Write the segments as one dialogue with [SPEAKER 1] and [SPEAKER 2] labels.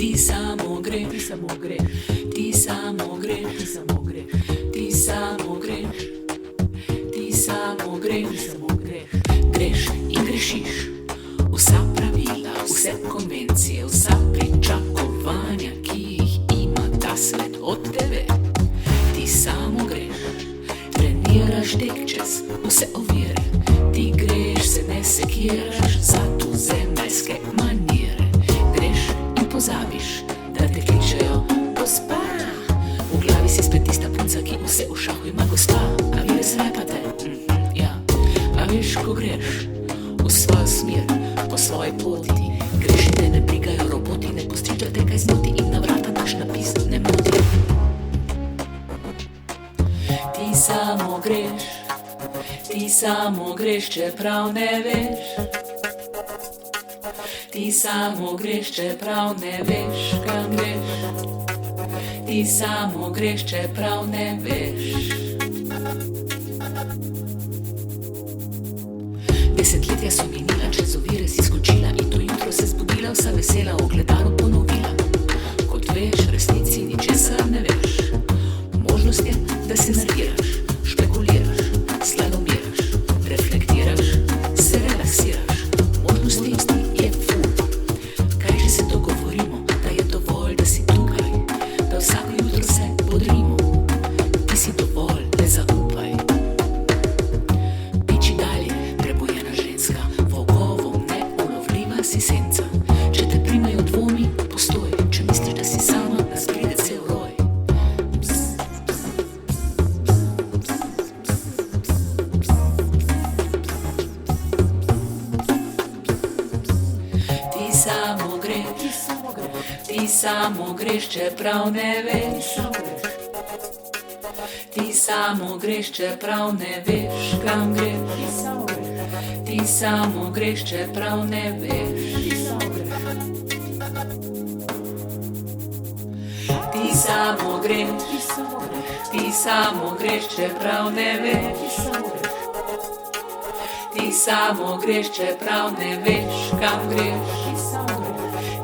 [SPEAKER 1] Ti samo greš, ti samo greš, ti samo greš, ti samo greš, ti samo greš, ti samo greš, ti samo greš, greš in grešiš. Vsa pravila, vse konvencije, vsa pričakovanja, ki jih ima ta svet od tebe. Ti samo greš, treniraš tek čez vse ovire. Ti greš, se ne sekiraš za tuzemljske manire. Greš in pozabiš, da te kličejo gospa. V glavi si spet tista punca, ki vse v šahu ima gospa. A vi res repate? Ja. A veš, ko greš v svojo smer, po svoji poti, greš in te ne brigajo roboti, ne postriča te kaj zmoti in na vrata naš napis ne moti. Ti samo greš, ti samo greš, čeprav ne veš. Ti samo greš, čeprav ne veš, kam greš. Ti samo greš, čeprav ne veš. Desetletja so minila, čez ovire si skočila in to jutro se zbudila, vsa vesela ogledalo ponovila. Kot veš, resnici ničesar ne veš. Možnost je, da se nerviraš, špekuliraš, slalomiraš, reflektiraš, se relaksiraš. Možnosti je ful. Kaj že se dogovorimo, da je dovolj, da si tukaj, da vsako jutro se bodrimo. Ti si dovolj, le zaupaj. Piči dalje, prebujena ženska, volkovom neulovljiva si senca. Če te primajo dvomi, postoj. Če misliš, da si sama, nas pride cel roj. Ti samo greš, ti samo greš, čeprav ne veš. Ti samo greš, čeprav ne veš, kam greš. Ti samo greš, čeprav ne veš. Ti samo greš, ti samo greš, čeprav ne veš. Ti samo greš, čeprav ne veš, kam greš.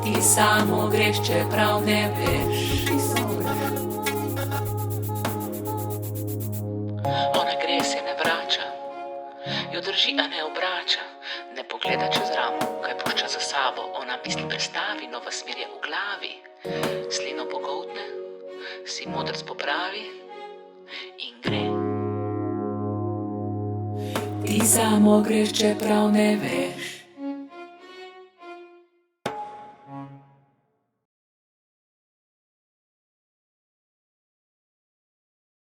[SPEAKER 1] Ti samo greš, čeprav ne veš. Ona gre, se ne vrača, jo drži, a ne obrača. Ne pogleda čez ramo, kaj pušča za sabo. Ona misli prestavi, nova smer je v glavi. Slino pogoltne, si modrc popravi in gre. Ti samo greš, čeprav ne veš.